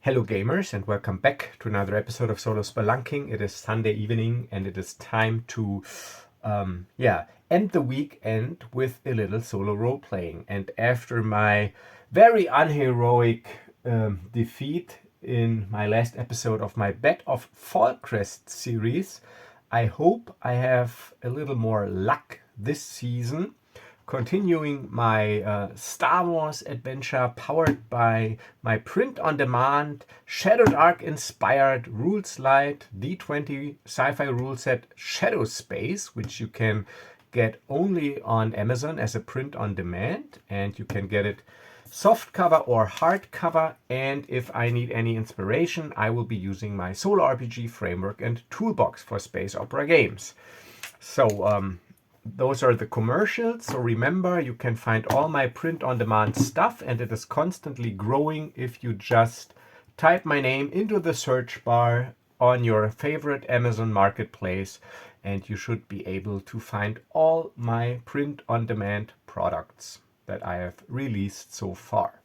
Hello gamers, and welcome back to another episode of Solo Spelunking. It is Sunday evening and it is time to end the weekend with a little solo role playing. And after my very unheroic defeat in my last episode of my Bet of Fallcrest series, I hope I have a little more luck this season, continuing my Star Wars adventure powered by my print-on-demand, Shadow Arc inspired Rules Light D20 sci-fi rule set Shadow Space, which you can get only on Amazon as a print-on-demand, and you can get it softcover or hardcover. And if I need any inspiration, I will be using my solo RPG framework and Toolbox for space opera games. So those are the commercials. So remember, you can find all my print-on-demand stuff, and it is constantly growing if you just type my name into the search bar on your favorite Amazon marketplace, and you should be able to find all my print-on-demand products that I have released so far.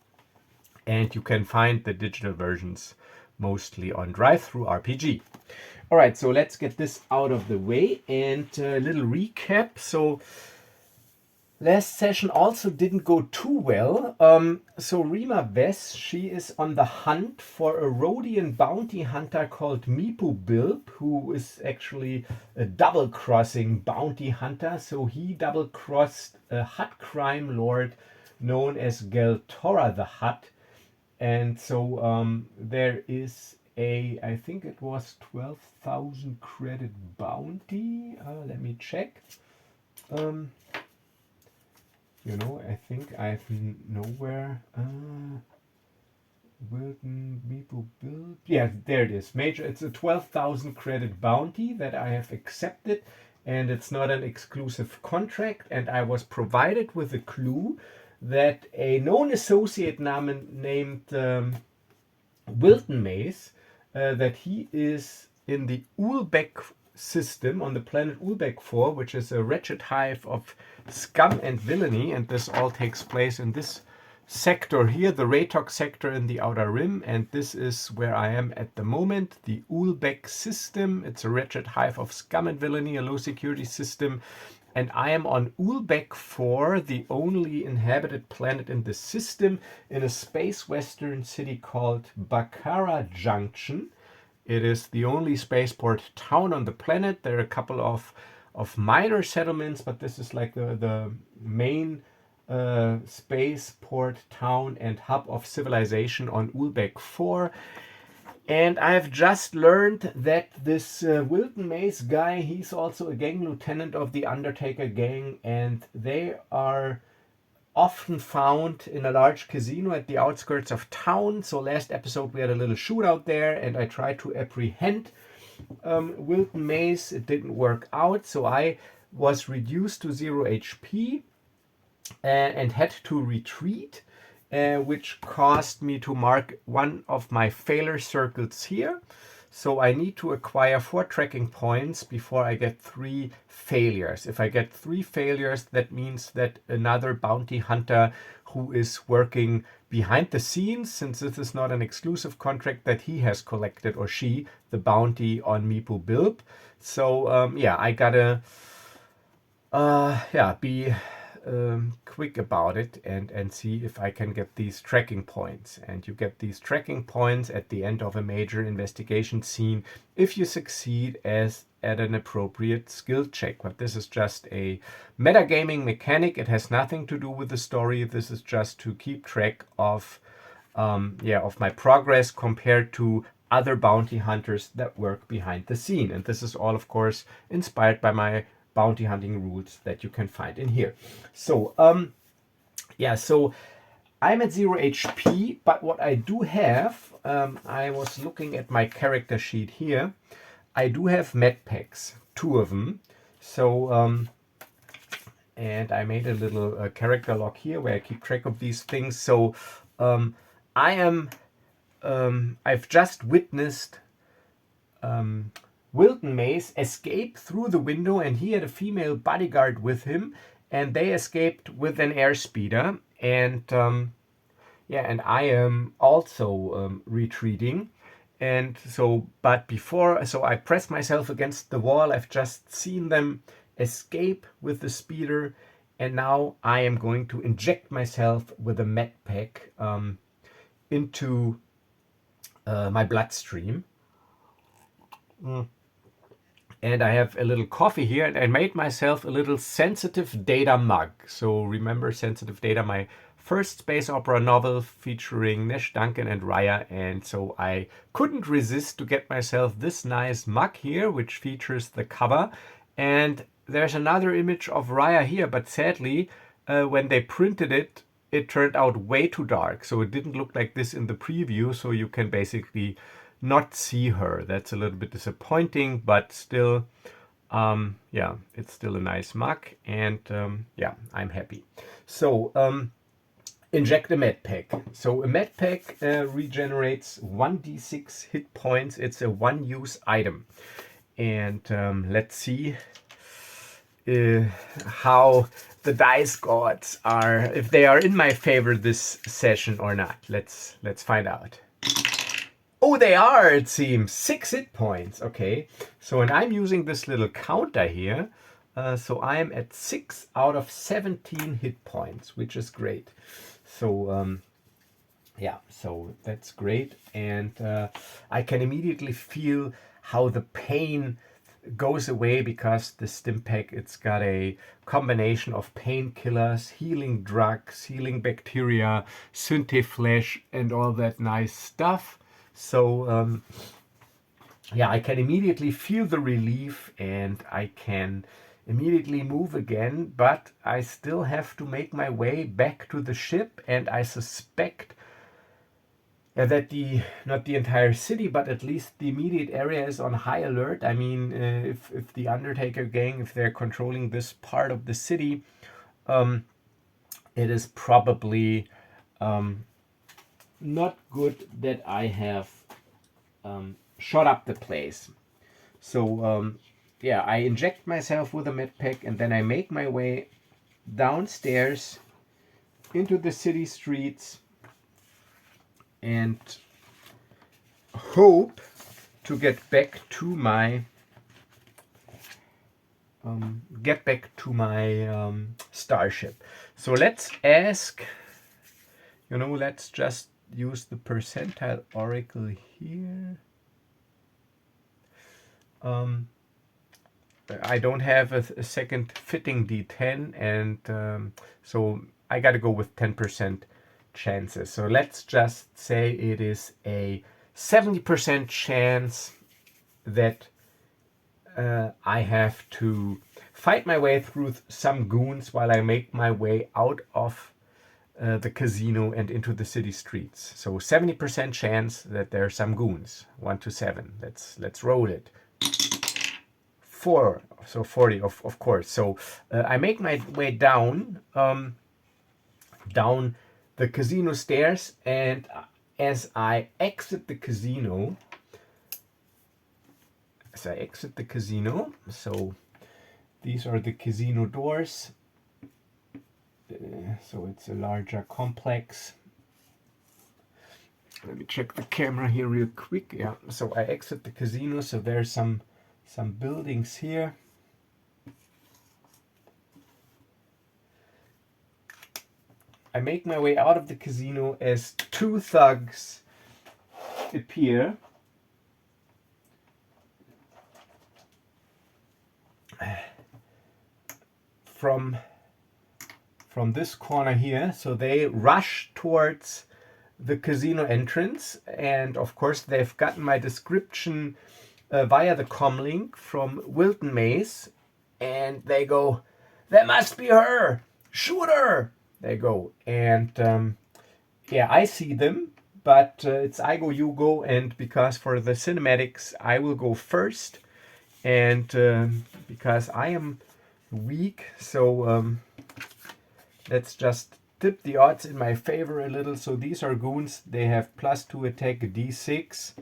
And you can find the digital versions mostly on DriveThruRPG. All right, so let's get this out of the way and a little recap. So last session also didn't go too well. So Rima Vess, she is on the hunt for a Rodian bounty hunter called Meepo Bilb, who is actually a double-crossing bounty hunter. So he double-crossed a Hutt crime lord known as Geltora the Hutt. And so there is I think it was 12,000 credit bounty. Let me check. I think I've nowhere. Wilton Meepo Build. Yeah, there it is. Major. It's a 12,000 credit bounty that I have accepted, and it's not an exclusive contract. And I was provided with a clue that a known associate named Wilton Mace, that he is in the Ulbeck system on the planet Ulbeck 4, which is a wretched hive of scum and villainy, and this all takes place in this sector here, the Raytok sector in the Outer Rim, and this is where I am at the moment, the Ulbeck system. It's a wretched hive of scum and villainy, a low security system, and I am on Ulbeck 4, the only inhabited planet in the system, in a space western city called Bakara Junction. It is the only spaceport town on the planet. There are a couple of minor settlements, but this is like the main spaceport town and hub of civilization on Ulbeck 4. And I've just learned that this Wilton Mace guy, he's also a gang lieutenant of the Undertaker gang, and they are often found in a large casino at the outskirts of town. So last episode we had a little shootout there, and I tried to apprehend Wilton Mace. It didn't work out, so I was reduced to 0 HP and had to retreat, which caused me to mark one of my failure circles here. So I need to acquire 4 tracking points before I get 3 failures. If I get 3 failures, that means that another bounty hunter who is working behind the scenes, since this is not an exclusive contract, that he has collected, or she, the bounty on Meepo Bilb. So I gotta be quick about it and see if I can get these tracking points. And you get these tracking points at the end of a major investigation scene if you succeed at an appropriate skill check. But this is just a metagaming mechanic. It has nothing to do with the story. This is just to keep track of my progress compared to other bounty hunters that work behind the scene. And this is all, of course, inspired by my bounty hunting rules that you can find in here. So so I'm at 0 HP, but what I do have, I was looking at my character sheet here, I do have med packs, 2 of them. So and I made a little character log here where I keep track of these things. So I've just witnessed Wilton Mace escaped through the window, and he had a female bodyguard with him, and they escaped with an airspeeder. And yeah, and I am also retreating. And so, but before, so I press myself against the wall. I've just seen them escape with the speeder, and now I am going to inject myself with a med pack into my bloodstream. And I have a little coffee here, and I made myself a little sensitive data mug. So remember sensitive data, my first space opera novel featuring Nesh, Duncan, and Raya. And so I couldn't resist to get myself this nice mug here, which features the cover. And there's another image of Raya here, but sadly, when they printed it, it turned out way too dark. So it didn't look like this in the preview. So you can basically not see her. That's a little bit disappointing, but still, yeah, it's still a nice mug, and yeah, I'm happy. So inject a med pack. So a med pack regenerates 1d6 hit points. It's a one-use item, and let's see how the dice gods are, if they are in my favor this session or not. Let's find out. Oh, they are, it seems. 6 hit points. Okay. So, and I'm using this little counter here. So I'm at 6 out of 17 hit points, which is great. So, yeah, so that's great. And I can immediately feel how the pain goes away because the stim pack, it's got a combination of painkillers, healing drugs, healing bacteria, synth flesh, and all that nice stuff. So yeah, I can immediately feel the relief, and I can immediately move again, but I still have to make my way back to the ship, and I suspect that not the entire city, but at least the immediate area is on high alert. I mean, if the Undertaker gang, if they're controlling this part of the city, it is probably not good that I have shot up the place. So yeah, I inject myself with a med pack, and then I make my way downstairs into the city streets and hope to get back to my starship. So let's ask, let's just use the percentile oracle here. I don't have a second fitting D10, and so I got to go with 10% chances. So let's just say it is a 70% chance that I have to fight my way through some goons while I make my way out of the casino and into the city streets. So 70% chance that there are some goons. 1 to 7. Let's roll it. 4, so 40 of course. So I make my way down the casino stairs, and as I exit the casino, so these are the casino doors. So it's a larger complex. Let me check the camera here real quick. Yeah, so I exit the casino. So there's some buildings here. I make my way out of the casino as 2 thugs appear. From this corner here. So they rush towards the casino entrance, and of course they've gotten my description via the comlink from Wilton Mace, and they go, "That must be her! Shoot her!" They go, and yeah, I see them, but it's I go, you go, and because for the cinematics I will go first, and because I am weak, so let's just tip the odds in my favor a little. So these are goons. They have +2 attack, D6,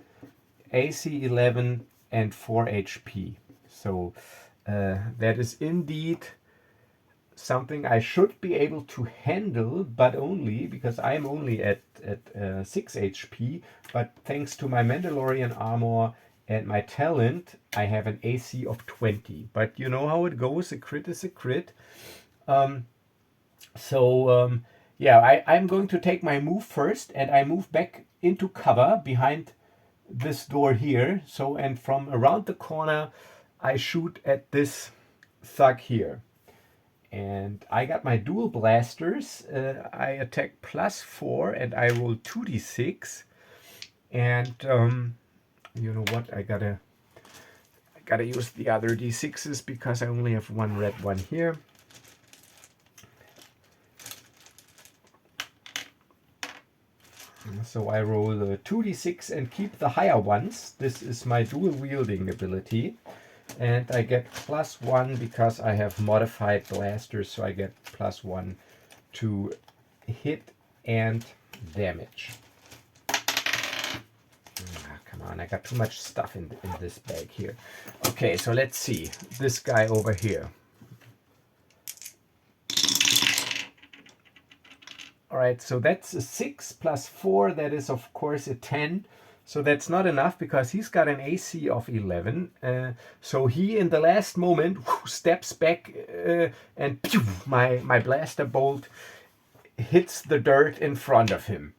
AC 11, and 4 HP. So that is indeed something I should be able to handle, but only because I'm only at 6 HP. But thanks to my Mandalorian armor and my talent, I have an AC of 20. But you know how it goes, a crit is a crit. Yeah, I'm going to take my move first, and I move back into cover behind this door here. So, and from around the corner, I shoot at this thug here. And I got my dual blasters. I attack +4 and I roll 2d6. And you know what? I gotta use the other d6s because I only have one red one here. So I roll 2d6 and keep the higher ones. This is my dual wielding ability. And I get +1 because I have modified blasters, so I get +1 to hit and damage. Come on, I got too much stuff in this bag here. Okay, so let's see. This guy over here. All right, so that's a 6 + 4. That is, of course, a 10. So that's not enough because he's got an AC of 11. So he, in the last moment, steps back and pew, my blaster bolt hits the dirt in front of him.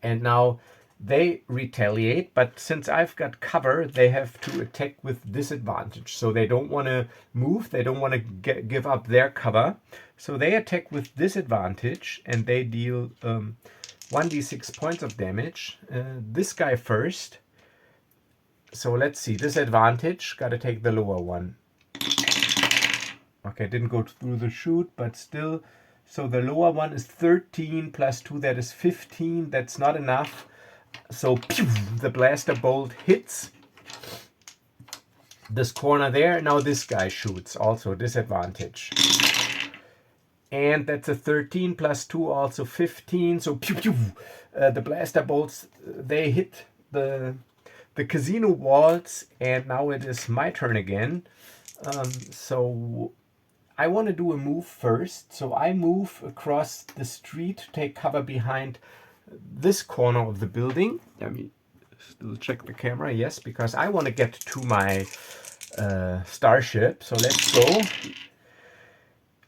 And now they retaliate, but since I've got cover, they have to attack with disadvantage. So they don't want to move. They don't want to give up their cover. So they attack with disadvantage, and they deal 1d6 points of damage. This guy first. So let's see. Disadvantage. Got to take the lower one. Okay, didn't go through the chute, but still. So the lower one is 13 + 2. That is 15. That's not enough. So pew, the blaster bolt hits this corner there. Now this guy shoots. Also disadvantage. And that's a 13 + 2, also 15. So pew pew. The blaster bolts, they hit the casino walls, and now it is my turn again. So I want to do a move first. So I move across the street to take cover behind this corner of the building. Let me still check the camera. Yes, because I want to get to my starship. So let's go.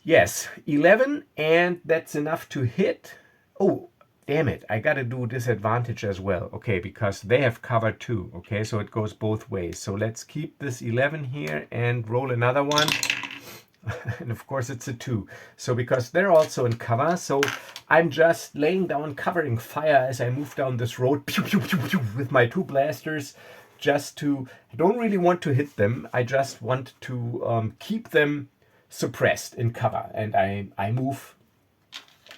Yes, 11, and that's enough to hit. Oh, damn it. I got to do disadvantage as well. Okay, because they have cover too. Okay, so it goes both ways. So let's keep this 11 here and roll another one. And of course it's a 2. So because they're also in cover, so I'm just laying down covering fire as I move down this road pew, pew, pew, pew, with my 2 blasters. Just to, I don't really want to hit them. I just want to keep them suppressed in cover, and I move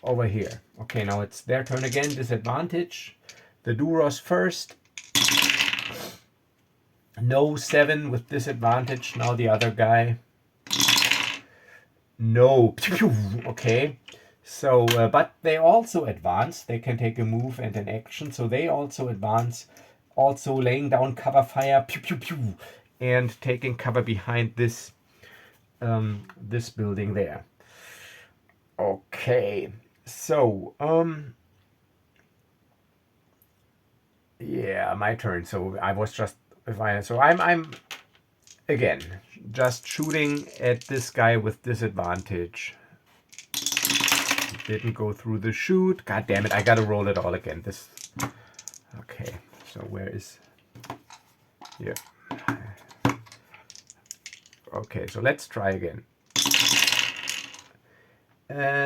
over here. Okay, now it's their turn again. Disadvantage. The Duros first. No, 7 with disadvantage. Now the other guy. No. Okay. So, but they also advance. They can take a move and an action. So they also advance. Also laying down cover fire. Pew, pew, pew. And taking cover behind this this building there. Okay. So, yeah, my turn. So I was just, I'm again just shooting at this guy with disadvantage. Didn't go through the chute. God damn it! I gotta roll it all again. This. Okay. So where is? Here. Okay. So let's try again.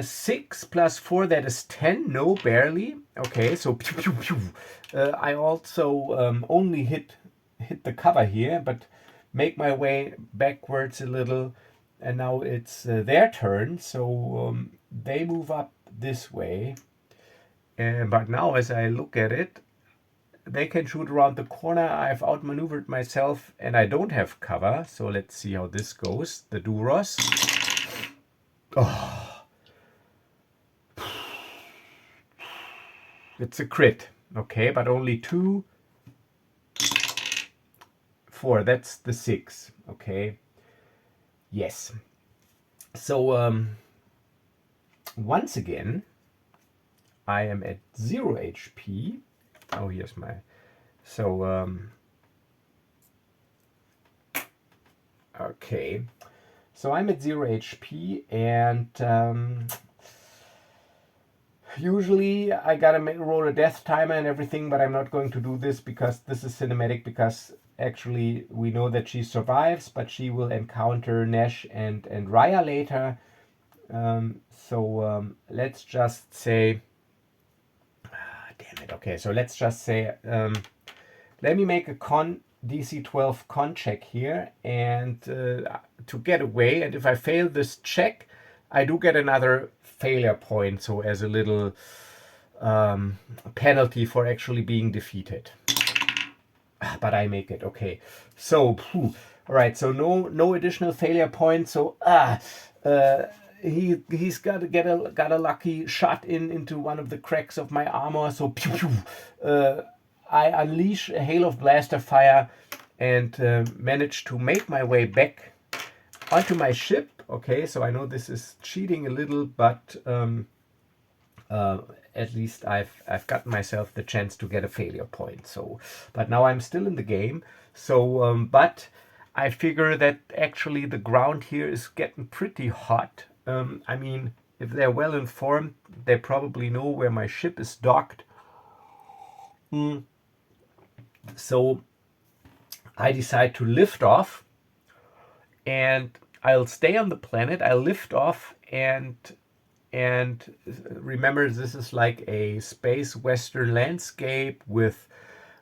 6 + 4, that is 10. No, barely. Okay, so pew, pew, pew. I also only hit the cover here, but make my way backwards a little, and now it's their turn. So they move up this way, but now as I look at it, they can shoot around the corner. I've outmaneuvered myself, and I don't have cover. So let's see how this goes. The Duros. Oh. It's a crit, okay, but only 2, 4. That's the 6, okay. Yes. So once again, I am at 0 HP. Oh, here's my... So, okay. So I'm at 0 HP, and usually I gotta roll a death timer and everything, but I'm not going to do this because this is cinematic, because actually we know that she survives, but she will encounter Nash and Raya later. So let's just say... damn it. Okay, so let's just say... let me make a DC 12 con check here, and to get away, and if I fail this check, I do get another failure point, so as a little penalty for actually being defeated. But I make it. Okay, so all right, so no additional failure points. So he's got a lucky shot into one of the cracks of my armor. So pew, pew, I unleash a hail of blaster fire and manage to make my way back onto my ship. Okay, so I know this is cheating a little, but at least I've gotten myself the chance to get a failure point. So, but now I'm still in the game. So, but I figure that actually the ground here is getting pretty hot. I mean, if they're well informed, they probably know where my ship is docked. So I decide to lift off, and I'll stay on the planet. I'll lift off, and remember, this is like a space western landscape with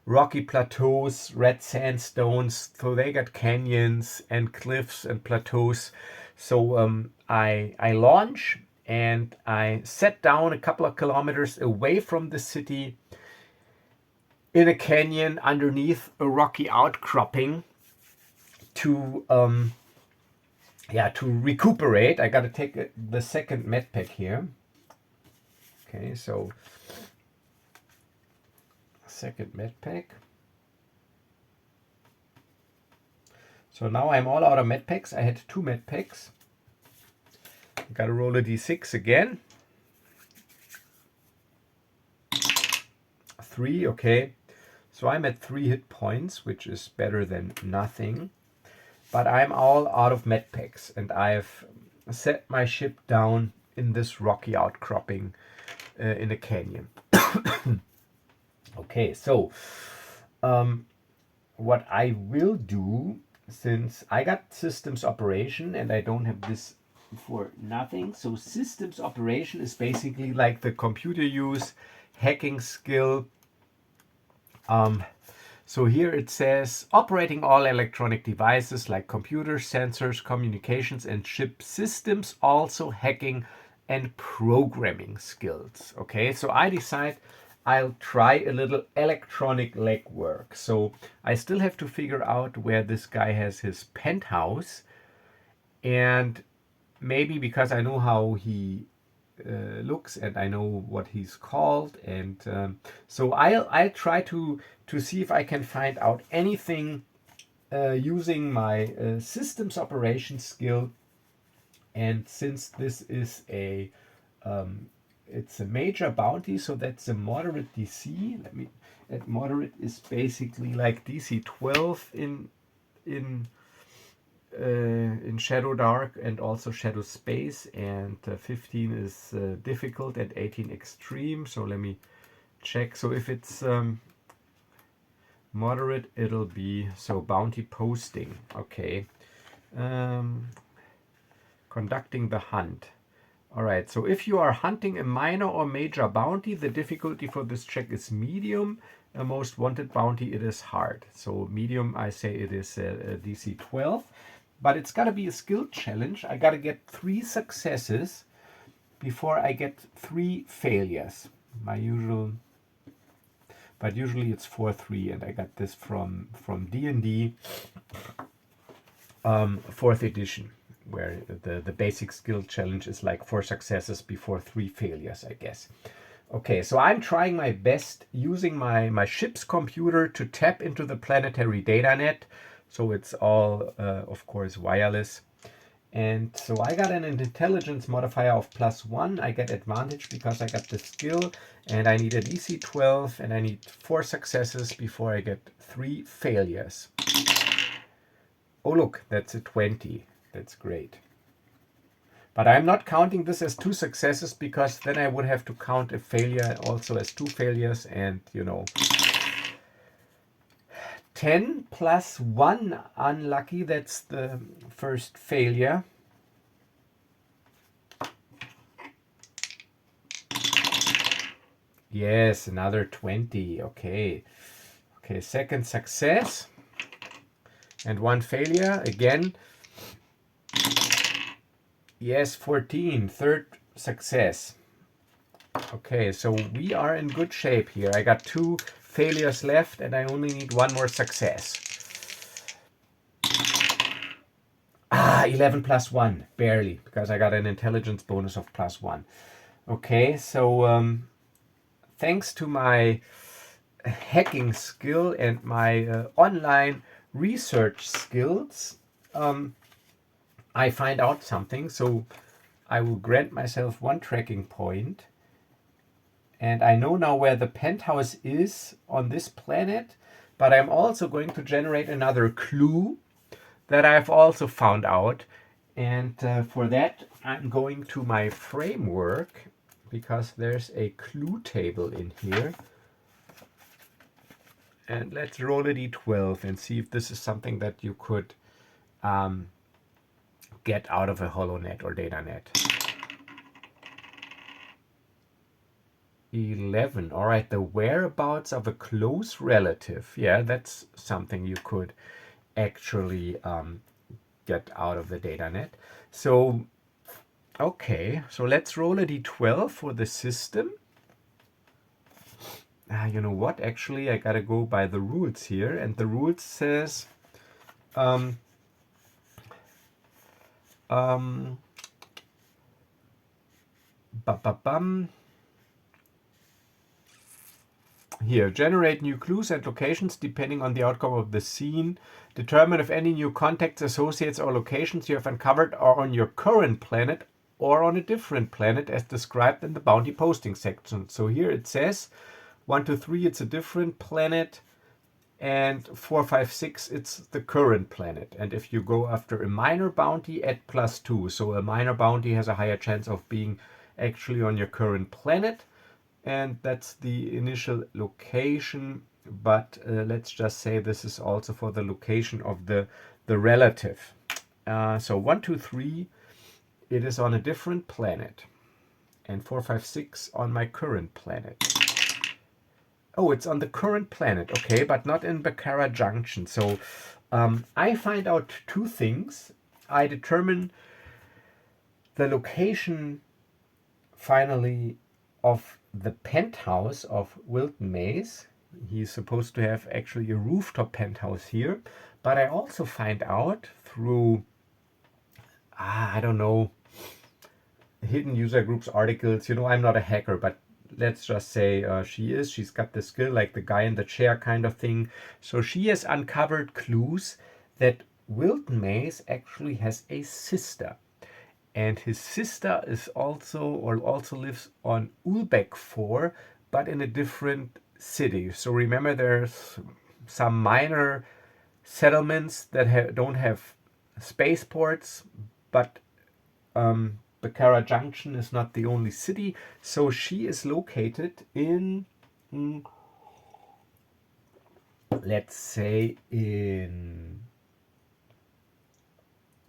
rocky plateaus, red sandstones. So they got canyons and cliffs and plateaus. So I launch, and I set down a couple of kilometers away from the city in a canyon underneath a rocky outcropping to recuperate. I gotta take the second med pack here. Okay, so second med pack. So now I'm all out of med packs. I had 2 med packs. Gotta roll a d6 again. 3, okay. So I'm at 3 hit points, which is better than nothing. But I'm all out of med packs, and I've set my ship down in this rocky outcropping in a canyon. Okay, so what I will do, since I got systems operation and I don't have this for nothing, so systems operation is basically like the computer use hacking skill. So here it says operating all electronic devices like computers, sensors, communications, and ship systems, also hacking and programming skills. Okay, so I decide I'll try a little electronic legwork. So I still have to figure out where this guy has his penthouse, and maybe because I know how he looks and I know what he's called, and so I'll try to see if I can find out anything using my systems operation skill. And since this is a it's a major bounty, so that's a moderate DC. Moderate is basically like DC 12 in Shadow Dark and also Shadow Space, and 15 is difficult and 18 extreme. So let me check. So if it's moderate, it'll be so bounty posting. Okay, conducting the hunt. All right, so if you are hunting a minor or major bounty, the difficulty for this check is medium. A most wanted bounty, it is hard. So medium, I say it is a DC 12. But it's got to be a skill challenge. I got to get 3 successes before I get 3 failures. My usual, but usually it's 4-3, and I got this from D&D 4th edition, where the basic skill challenge is like 4 successes before 3 failures, I guess. Okay, so I'm trying my best using my ship's computer to tap into the planetary data net. So it's all, of course, wireless. And so I got an intelligence modifier of +1. I get advantage because I got the skill, and I need a DC 12, and I need 4 successes before I get 3 failures. Oh look, that's a 20. That's great. But I'm not counting this as 2 successes, because then I would have to count a failure also as 2 failures, and you know. 10 plus 1 unlucky, that's the first failure. Yes, another 20. Okay. Okay, second success. And 1 failure. Again. Yes, 14. Third success. Okay, so we are in good shape here. I got 2 failures left, and I only need 1 more success. 11 plus 1. Barely, because I got an intelligence bonus of +1. Okay, so thanks to my hacking skill and my online research skills, I find out something. So I will grant myself 1 tracking point. And I know now where the penthouse is on this planet, but I'm also going to generate another clue that I've also found out. And for that, I'm going to my framework, because there's a clue table in here. And let's roll a d12 and see if this is something that you could get out of a HoloNet or DataNet. 11. All right, the whereabouts of a close relative. Yeah, that's something you could actually get out of the DataNet. So, okay, so let's roll a d12 for the system. You know what? Actually, I gotta go by the rules here, and the rules says here, generate new clues and locations depending on the outcome of the scene. Determine if any new contacts, associates, or locations you have uncovered are on your current planet or on a different planet as described in the bounty posting section. So here it says 1, 2, 3, it's a different planet, and 4, 5, 6, it's the current planet. And if you go after a minor bounty, add +2. So a minor bounty has a higher chance of being actually on your current planet. And that's the initial location, but let's just say this is also for the location of the relative. So 1, 2, 3, it is on a different planet, and 4, 5, 6 on my current planet. Oh, it's on the current planet, okay, but not in Baccara Junction. So I find out 2 things. I determine the location finally of the penthouse of Wilton Maze. He's supposed to have actually a rooftop penthouse here, but I also find out through I don't know, hidden user groups articles. You know, I'm not a hacker, but let's just say she's got the skill, like the guy in the chair kind of thing. So she has uncovered clues that Wilton Maze actually has a sister. And his sister is also lives on Ulbeck 4, but in a different city. So remember, there's some minor settlements that don't have spaceports, but Baccara Junction is not the only city. So she is located in, let's say, in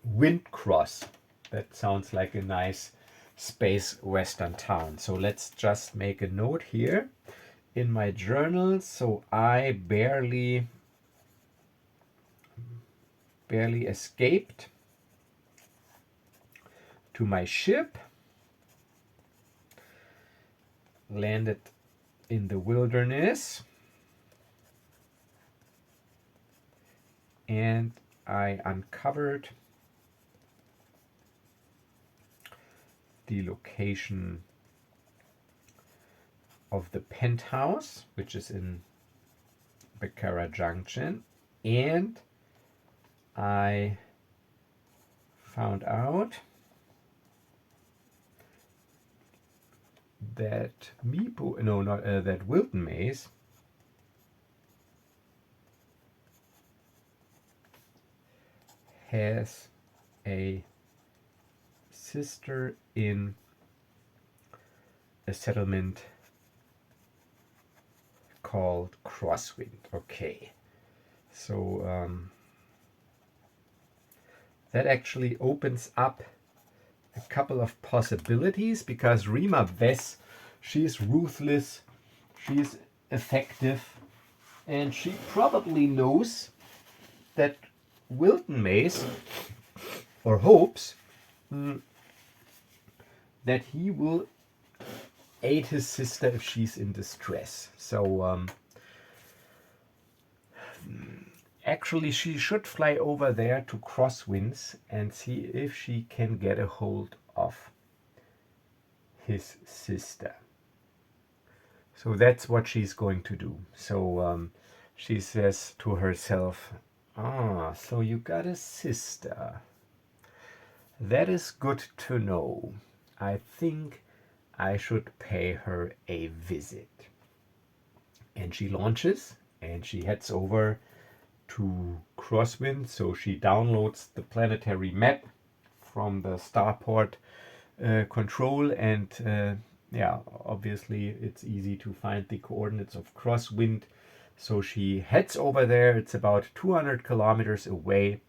Windcross. That sounds like a nice space western town. So let's just make a note here in my journal. So I barely escaped to my ship, landed in the wilderness, and I uncovered the location of the penthouse, which is in Baccara Junction, and I found out that that Wilton Mays has a sister in a settlement called Crosswind. Okay, so that actually opens up a couple of possibilities, because Rima Vess, she's ruthless, she's effective, and she probably knows that Wilton Mays, or hopes that he will aid his sister if she's in distress. So actually she should fly over there to Crosswinds and see if she can get a hold of his sister. So that's what she's going to do. So she says to herself, so you got a sister. That is good to know. I think I should pay her a visit. And she launches and she heads over to Crosswind. So she downloads the planetary map from the starport control, and yeah, obviously it's easy to find the coordinates of Crosswind. So she heads over there. It's about 200 kilometers away,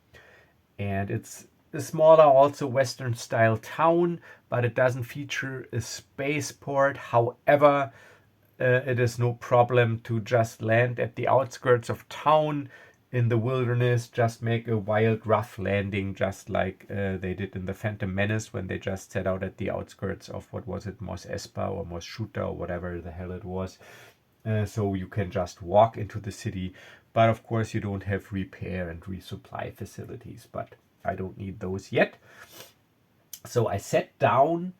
and it's a smaller, also Western style town, but it doesn't feature a spaceport. However, it is no problem to just land at the outskirts of town in the wilderness, just make a wild, rough landing, just like they did in the Phantom Menace when they just set out at the outskirts of, what was it, Mos Espa or Mos Shuta or whatever the hell it was. So you can just walk into the city, but of course you don't have repair and resupply facilities, but I don't need those yet. So I sat down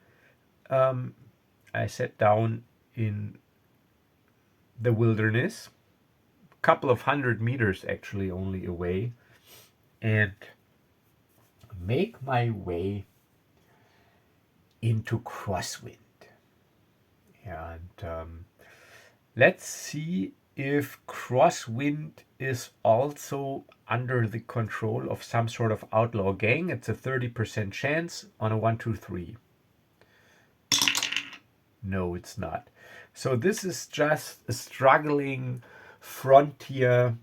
in the wilderness, a couple of 100 meters actually only away, and make my way into Crosswind. And let's see if Crosswind is also under the control of some sort of outlaw gang. It's a 30% chance on a 1, 2, 3. No, it's not. So this is just a struggling frontier,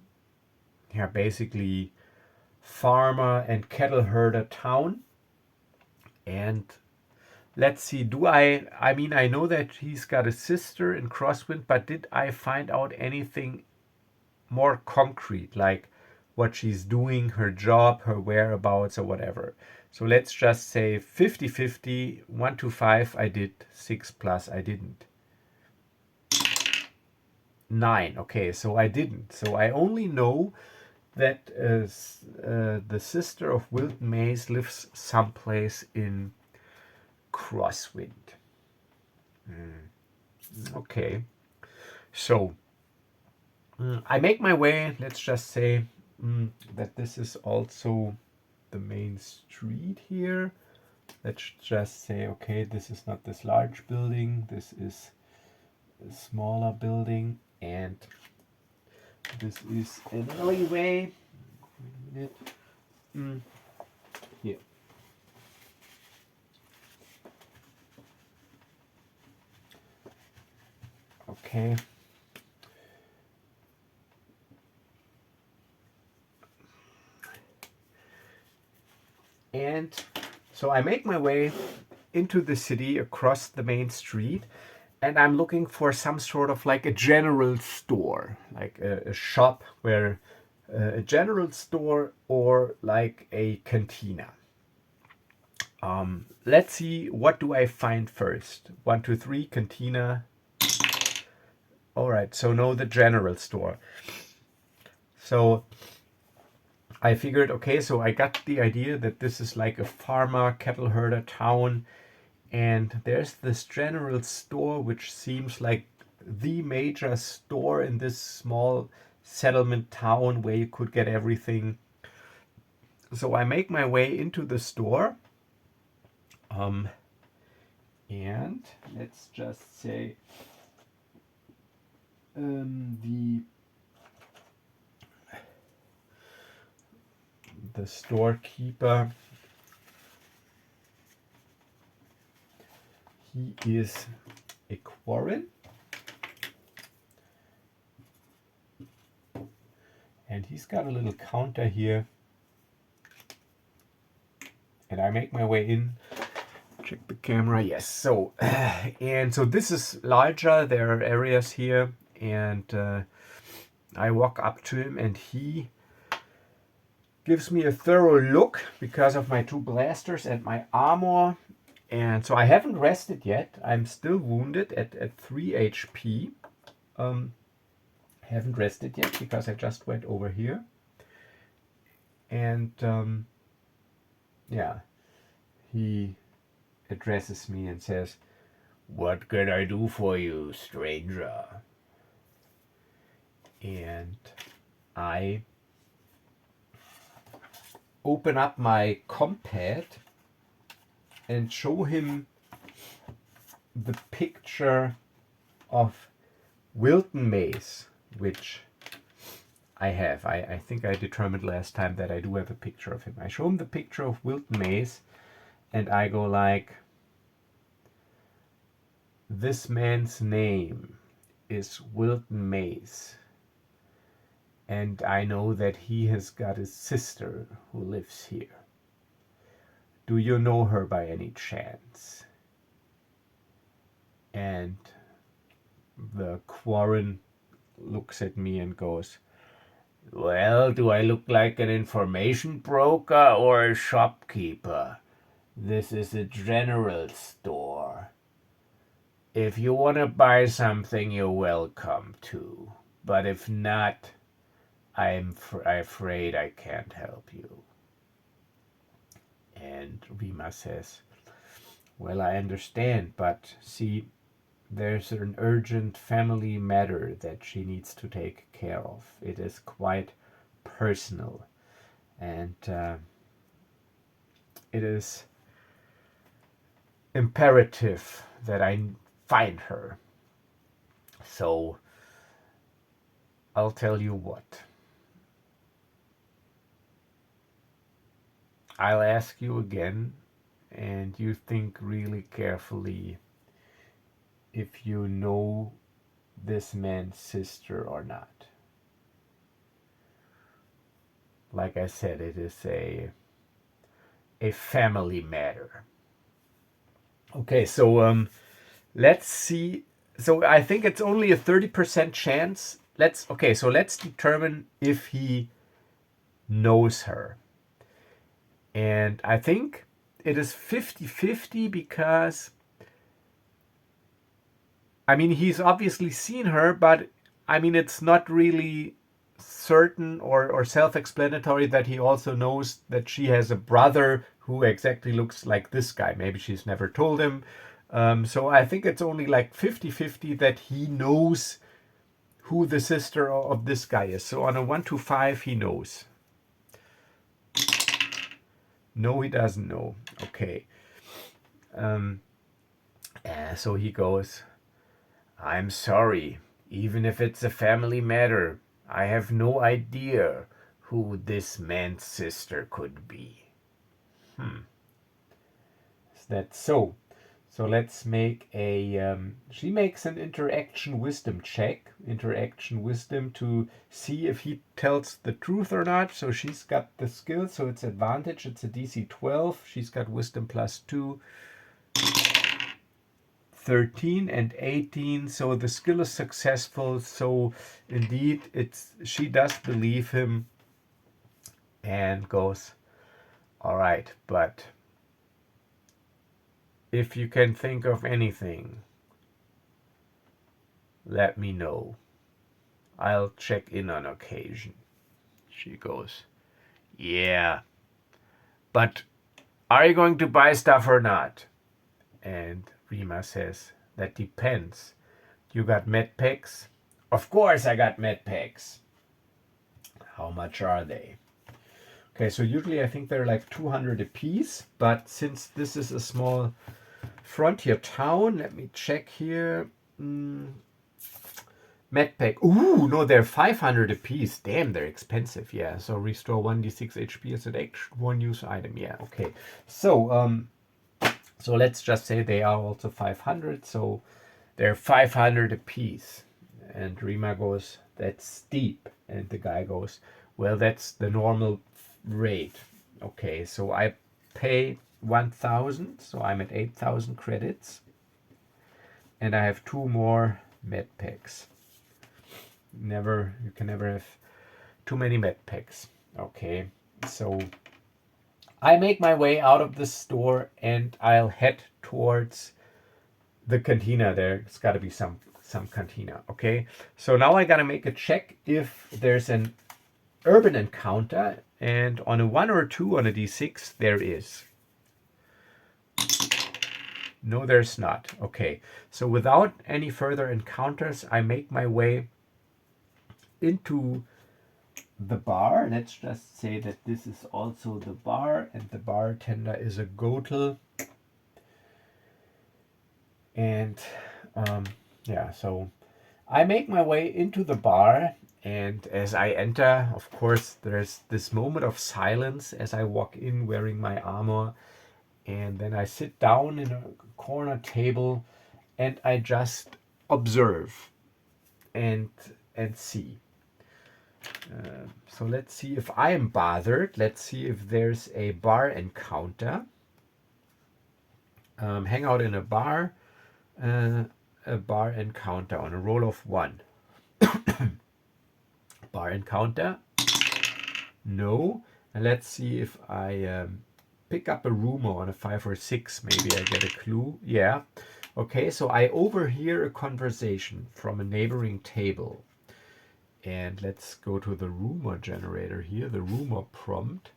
basically farmer and cattle herder town. And let's see, I mean, I know that he's got a sister in Crosswind, but did I find out anything more concrete, like what she's doing, her job, her whereabouts, or whatever? So let's just say 50-50, 1 to 5 I did, 6 plus I didn't. 9, okay, so I didn't. So I only know that the sister of Wilton Mays lives someplace in Crosswind. Okay, so I make my way. Let's just say that this is also the main street here. Let's just say, okay, this is not this large building. This is a smaller building, and this is an alleyway. Wait a minute. Here. Okay. And so I make my way into the city across the main street, and I'm looking for some sort of like a general store, like a shop where a general store or like a cantina. Let's see, what do I find first? 1, 2, 3, cantina. All right, so no, the general store. So I figured, okay, so I got the idea that this is like a farmer, cattle herder town, and there's this general store which seems like the major store in this small settlement town where you could get everything. so I make my way into the store. And let's just say the storekeeper, he is E04, and he's got a little counter here, and I make my way in. Check the camera. Yes. So, and so this is larger. There are areas here, and I walk up to him, and he gives me a thorough look because of my 2 blasters and my armor. And so I haven't rested yet. I'm still wounded at 3 HP. Haven't rested yet because I just went over here. And yeah, he addresses me and says, "What can I do for you, stranger?" And I open up my compad and show him the picture of Wilton Maze, which I have. I think I determined last time that I do have a picture of him. I show him the picture of Wilton Maze, and I go like, "This man's name is Wilton Maze, and I know that he has got a sister who lives here. Do you know her by any chance?" And the Quarren looks at me and goes, "Well, do I look like an information broker or a shopkeeper? This is a general store. If you want to buy something, you're welcome to. But if not, I'm afraid I can't help you." And Rima says, "Well, I understand, but see, there's an urgent family matter that she needs to take care of. It is quite personal, and it is imperative that I find her. So I'll tell you what. I'll ask you again, and you think really carefully if you know this man's sister or not. Like I said, it is a family matter." Okay, so let's see. So I think it's only a 30% chance. Let's determine if he knows her. And I think it is 50-50 because, I mean, he's obviously seen her, but I mean, it's not really certain or self-explanatory that he also knows that she has a brother who exactly looks like this guy. Maybe she's never told him. So I think it's only like 50-50 that he knows who the sister of this guy is. So on a 1 to 5, he knows. No, he doesn't know. Okay. So he goes, "I'm sorry. Even if it's a family matter, I have no idea who this man's sister could be." Is that so? So let's make a, she makes an interaction wisdom check. Interaction wisdom to see if he tells the truth or not. So she's got the skill, so it's advantage. It's a DC 12. She's got wisdom +2. 13 and 18, so the skill is successful. So indeed, she does believe him and goes, "All right, but if you can think of anything, let me know. I'll check in on occasion." She goes, "Yeah, but are you going to buy stuff or not?" And Rima says, "That depends. You got med packs?" "Of course I got med packs." "How much are they?" Okay, so usually I think they're like 200 a piece, but since this is a small frontier town, let me check here. Medpack. Ooh, no, they're 500 a piece. Damn, they're expensive. Yeah, so restore 1d6 HP as an extra one use item. Yeah, okay. So let's just say they are also 500. So they're 500 a piece. And Rima goes, that's steep. And the guy goes, well, that's the normal rate. Okay, so I pay 1,000. So I'm at 8,000 credits. And I have 2 more med packs. You can never have too many med packs. Okay, so I make my way out of the store and I'll head towards the cantina. There's got to be some cantina. Okay, so now I gotta make a check if there's an urban encounter, and on a 1 or 2 on a d6 there is. No, there's not. Okay, so without any further encounters, I make my way into the bar. Let's just say that this is also the bar, and the bartender is a Gotel. And yeah, so I make my way into the bar, and as I enter, of course, there's this moment of silence as I walk in wearing my armor, and then I sit down in a corner table and I just observe and see. So let's see if I am bothered. Let's see if there's a bar encounter. Hang out in a bar encounter on a roll of 1. Bar encounter. No. And let's see if I pick up a rumor on a 5 or 6. Maybe I get a clue. Yeah. Okay, so I overhear a conversation from a neighboring table. And let's go to the rumor generator here, the rumor prompt.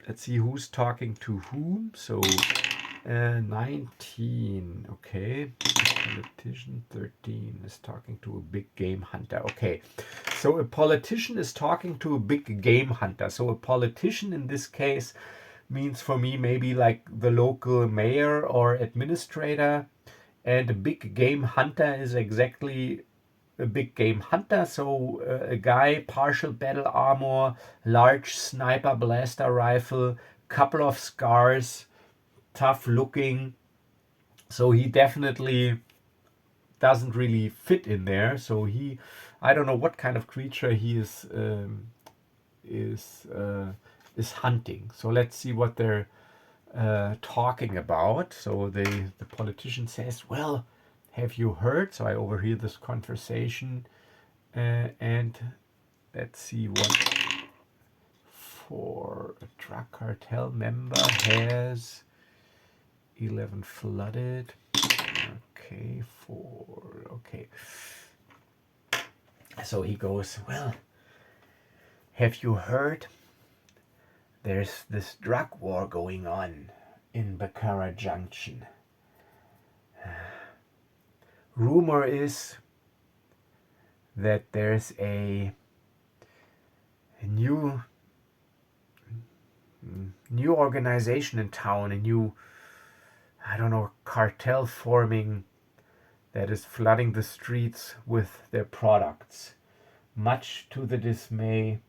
Let's see who's talking to whom. So 19, okay. Politician 13 is talking to a big game hunter. Okay, so a politician is talking to a big game hunter. So a politician in this case means for me maybe like the local mayor or administrator, and a big game hunter is exactly a big game hunter. So a guy, partial battle armor, large sniper blaster rifle, couple of scars, tough looking. So he definitely doesn't really fit in there. So I don't know what kind of creature he is hunting. So let's see what they're talking about. So the politician says, well, have you heard? So I overhear this conversation, and let's see what for a drug cartel member has 11 flooded. Okay, 4. Okay. So he goes, well, have you heard? There's this drug war going on in Baccara Junction. Rumor is that there's a new organization in town, a new, I don't know, cartel forming that is flooding the streets with their products, much to the dismay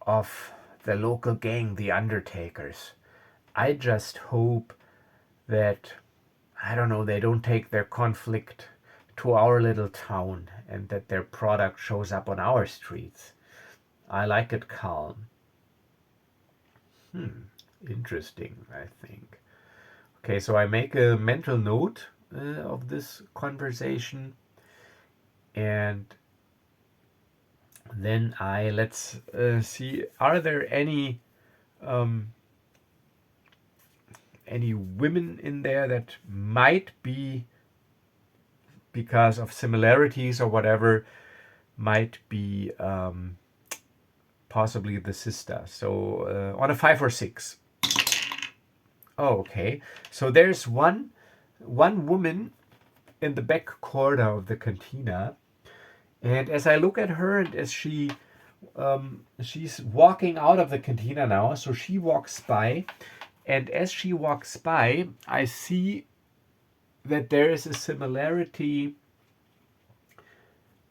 of the local gang, the Undertakers. I just hope that, I don't know, they don't take their conflict to our little town and that their product shows up on our streets. I like it calm. Interesting, I think. Okay, so I make a mental note of this conversation, and then let's see, are there any women in there that might be, because of similarities or whatever, might be possibly the sister. So on a 5 or 6. Oh, okay. So there's one woman in the back corner of the cantina, and as I look at her and as she she's walking out of the cantina now, so she walks by, and as she walks by, I see that there is a similarity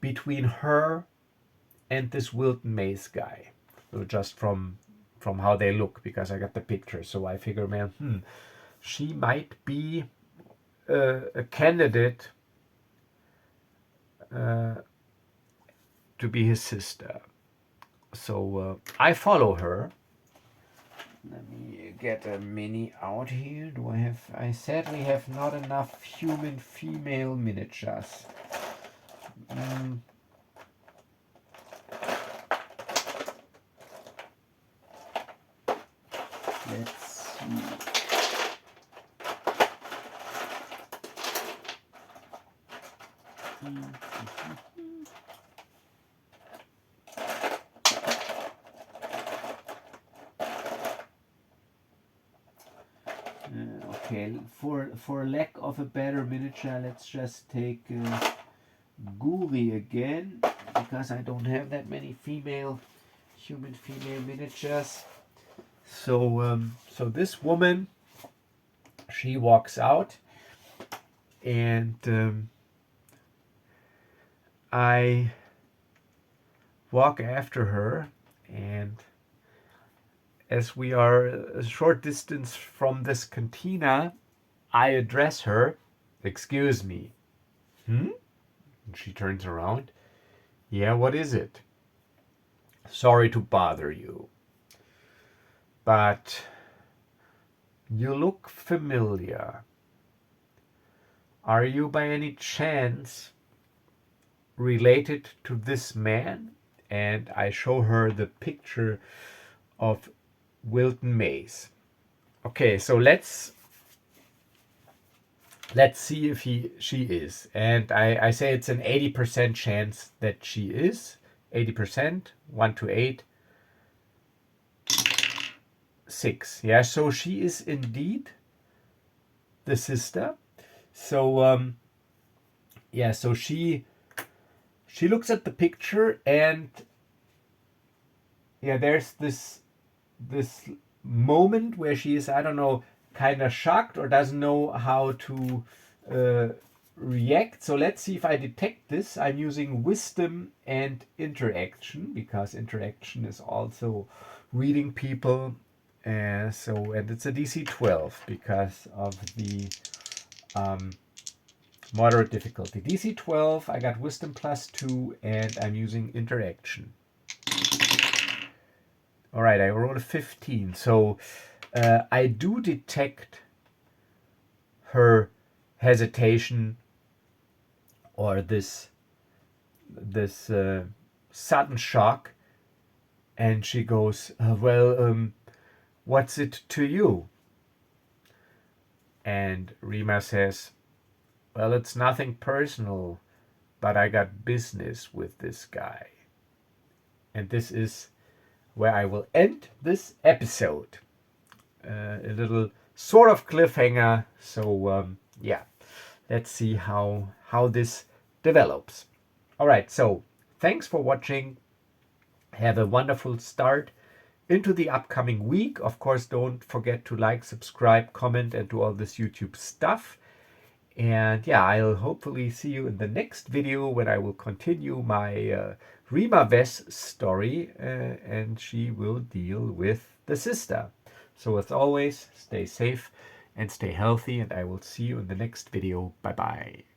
between her and this Wilton Mays guy. So just from how they look, because I got the picture, so I figure, man, she might be a candidate to be his sister. So I follow her. Let me get a mini out here. Do I have? I said we have not enough human female miniatures. Let's see. Okay, for lack of a better miniature, let's just take Guri again, because I don't have that many human female miniatures. So so this woman, she walks out, and I walk after her, and as we are a short distance from this cantina, I address her. Excuse me. And she turns around. Yeah, what is it? Sorry to bother you, but you look familiar. Are you by any chance related to this man? And I show her the picture of Wilton Mays. Okay, so let's see if she is. And I say it's an 80% chance that she is. 80%, 1 to 8, 6. Yeah, so she is indeed the sister. So yeah, so she looks at the picture, and yeah, there's this moment where she is, I don't know, kind of shocked or doesn't know how to react. So let's see if I detect this. I'm using wisdom and interaction, because interaction is also reading people. And it's a DC 12 because of the moderate difficulty. DC 12, I got wisdom +2, and I'm using interaction. All right, I rolled a 15. So I do detect her hesitation, or this sudden shock, and she goes, well, what's it to you? And Rima says, well, it's nothing personal, but I got business with this guy. And this is where I will end this episode. A little sort of cliffhanger. So yeah, let's see how this develops. All right, so thanks for watching. Have a wonderful start into the upcoming week. Of course, don't forget to like, subscribe, comment, and do all this YouTube stuff. And yeah, I'll hopefully see you in the next video, when I will continue my Rima Vess story, and she will deal with the sister. So as always, stay safe and stay healthy, and I will see you in the next video. Bye bye.